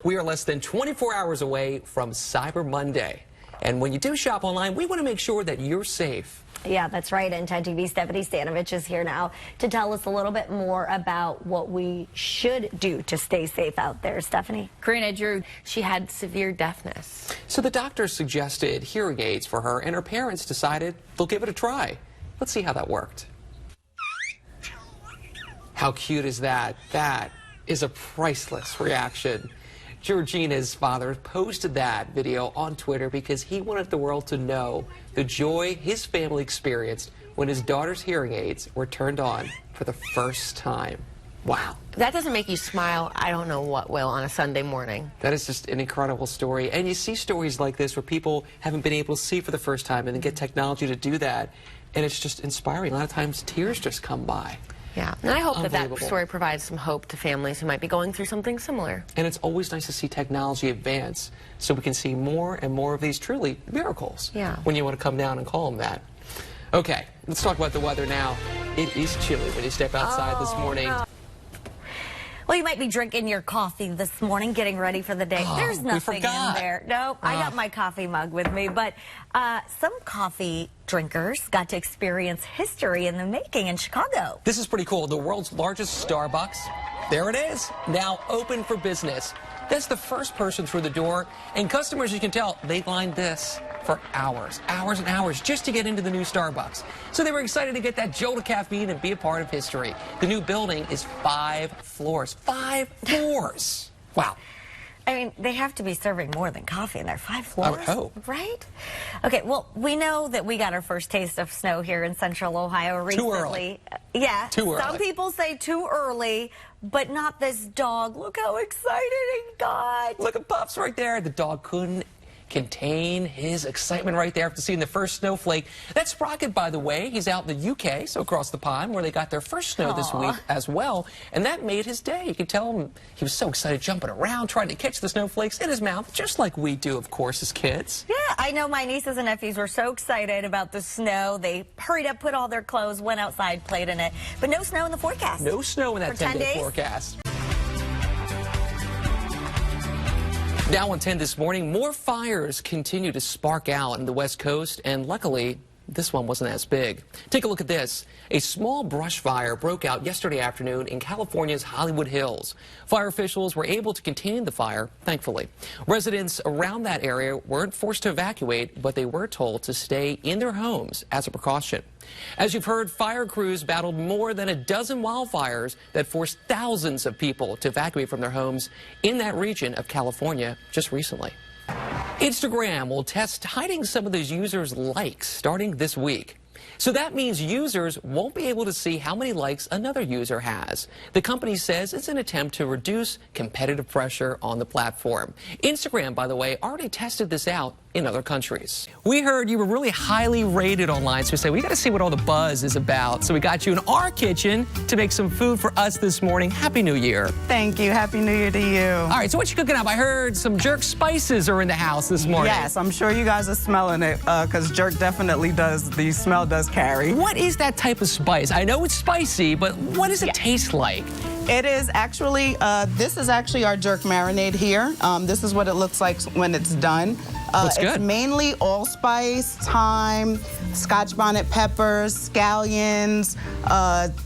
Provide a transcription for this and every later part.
We are less than 24 hours away from Cyber Monday. And when you do shop online, we want to make sure that you're safe. Yeah, that's right. And 10 TV's Stephanie Stanovich is here now to tell us a little bit more about what we should do to stay safe out there. Stephanie? Karina, Drew, she had severe deafness. So the doctors suggested hearing aids for her, and her parents decided they'll give it a try. Let's see how that worked. How cute is that? That is a priceless reaction. Georgina's father posted that video on Twitter because he wanted the world to know the joy his family experienced when his daughter's hearing aids were turned on for the first time. Wow. If that doesn't make you smile, I don't know what will on a Sunday morning. That is just an incredible story. And you see stories like this where people haven't been able to see for the first time and then get technology to do that. And it's just inspiring. A lot of times tears just come by. Yeah, and I hope that story provides some hope to families who might be going through something similar. And it's always nice to see technology advance so we can see more and more of these truly miracles. Yeah. When you want to come down and call them that. Okay, let's talk about the weather now. It is chilly when you step outside this morning. No. Well, you might be drinking your coffee this morning, getting ready for the day. There's nothing in there. Nope, I got my coffee mug with me. But some coffee drinkers got to experience history in the making in Chicago. This is pretty cool. The world's largest Starbucks, there it is, now open for business. That's the first person through the door. And customers, you can tell, they lined this for hours and hours just to get into the new Starbucks. So they were excited to get that jolt of caffeine and be a part of history. The new building is 5 floors. 5 floors. Wow. I mean, they have to be serving more than coffee in there. 5 floors. I would hope. Right? Okay, well, we know that we got our first taste of snow here in central Ohio recently. Too early. Yeah. Too early. Some people say too early, but not this dog. Look how excited he got. Look at Puffs right there. The dog couldn't contain his excitement right there after seeing the first snowflake. That's Sprocket, by the way. He's out in the UK, so across the pond, where they got their first snow this week as well. And that made his day. You could tell him he was so excited, jumping around, trying to catch the snowflakes in his mouth, just like we do, of course, as kids. Yeah, I know my nieces and nephews were so excited about the snow. They hurried up, put all their clothes, went outside, played in it. But no snow in the forecast. No snow in that 10-day forecast. Now on 10 this morning, more fires continue to spark out in the West Coast, and luckily, this one wasn't as big. Take a look at this. A small brush fire broke out yesterday afternoon in California's Hollywood Hills. Fire officials were able to contain the fire, thankfully. Residents around that area weren't forced to evacuate, but they were told to stay in their homes as a precaution. As you've heard, fire crews battled more than a dozen wildfires that forced thousands of people to evacuate from their homes in that region of California just recently. Instagram will test hiding some of those users' likes starting this week. So that means users won't be able to see how many likes another user has. The company says it's an attempt to reduce competitive pressure on the platform. Instagram, by the way, already tested this out in other countries. We heard you were really highly rated online, so we said we got to see what all the buzz is about. So we got you in our kitchen to make some food for us this morning. Happy New Year. Thank you. Happy New Year to you. All right, so what you cooking up? I heard some jerk spices are in the house this morning. Yes, I'm sure you guys are smelling it because jerk definitely does, the smell does carry. What is that type of spice? I know it's spicy, but what does it taste like? It is actually, this is actually our jerk marinade here. This is what it looks like when it's done. Looks good. It's mainly allspice, thyme, Scotch bonnet peppers, scallions.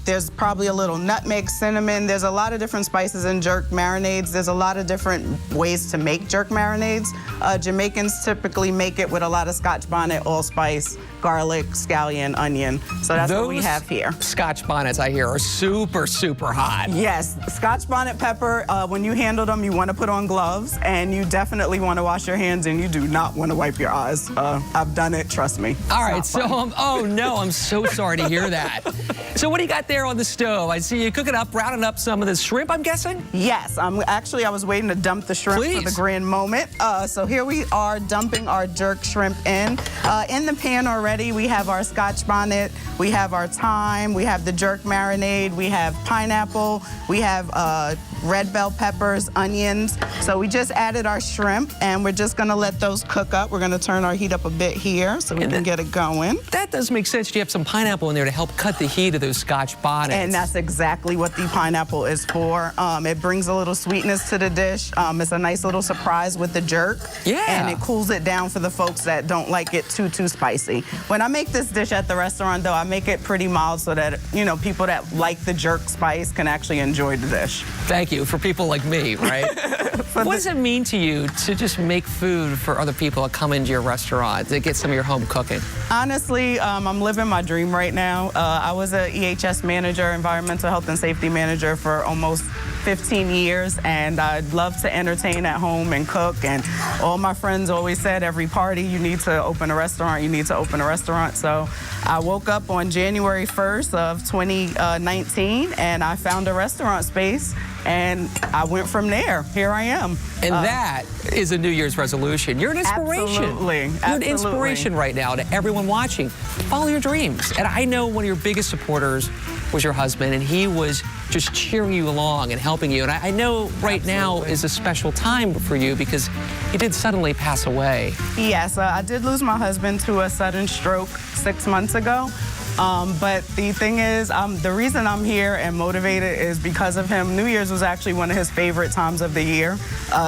There's probably a little nutmeg, cinnamon. There's a lot of different spices in jerk marinades. There's a lot of different ways to make jerk marinades. Jamaicans typically make it with a lot of Scotch bonnet, allspice, garlic, scallion, onion. So that's what we have here. Scotch bonnets, I hear, are super, super hot. Yes, Scotch bonnet pepper, when you handle them, you want to put on gloves, and you definitely want to wash your hands, and you do not want to wipe your eyes. I've done it, trust me. All right, so, oh no, I'm so sorry to hear that. So what do you got there on the stove? I see you cooking up, browning up some of this shrimp, I'm guessing? Yes, I was waiting to dump the shrimp for the grand moment. So here we are dumping our jerk shrimp in. In the pan already, we have our Scotch bonnet, we have our thyme, we have the jerk marinade, we have pineapple, we have red bell peppers, onions. So we just added our shrimp, and we're just gonna let those cook up. We're gonna turn our heat up a bit here so we can get it going. That does make sense. You have some pineapple in there to help cut the heat of those Scotch bonnets. And that's exactly what the pineapple is for. It brings a little sweetness to the dish. It's a nice little surprise with the jerk. Yeah. And it cools it down for the folks that don't like it too spicy. When I make this dish at the restaurant, though, I make it pretty mild so that, you know, people that like the jerk spice can actually enjoy the dish. Thank you. For people like me, right? What does it mean to you to just make food for other people that come into your restaurant, to get some of your home cooking? Honestly, I'm living my dream right now. I was an EHS manager, environmental health and safety manager, for almost 15 years, and I'd love to entertain at home and cook. And all my friends always said, every party, you need to open a restaurant, you need to open a restaurant. So I woke up on January 1st of 2019, and I found a restaurant space, and I went from there. Here I am. And that is a New Year's resolution. You're an inspiration. Absolutely. You're an inspiration right now to everyone watching. Follow your dreams. And I know one of your biggest supporters was your husband, and he was just cheering you along and helping you. And I know right now is a special time for you because he did suddenly pass away. Yes, I did lose my husband to a sudden stroke 6 months ago. But the thing is, the reason I'm here and motivated is because of him. New Year's was actually one of his favorite times of the year.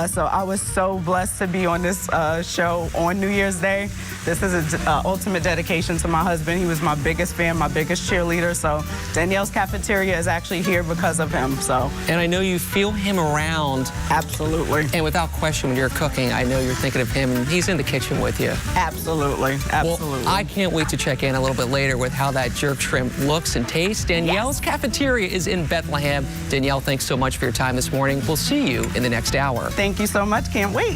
So I was so blessed to be on this show on New Year's Day. This is an ultimate dedication to my husband. He was my biggest fan, my biggest cheerleader. So Danielle's Cafeteria is actually here because of him. So. And I know you feel him around. Absolutely. And without question, when you're cooking, I know you're thinking of him. He's in the kitchen with you. Absolutely. Absolutely. Well, I can't wait to check in a little bit later with how that jerk shrimp looks and tastes. Danielle's Cafeteria is in Bethlehem. Danielle, thanks so much for your time this morning. We'll see you in the next hour. Thank you so much. Can't wait.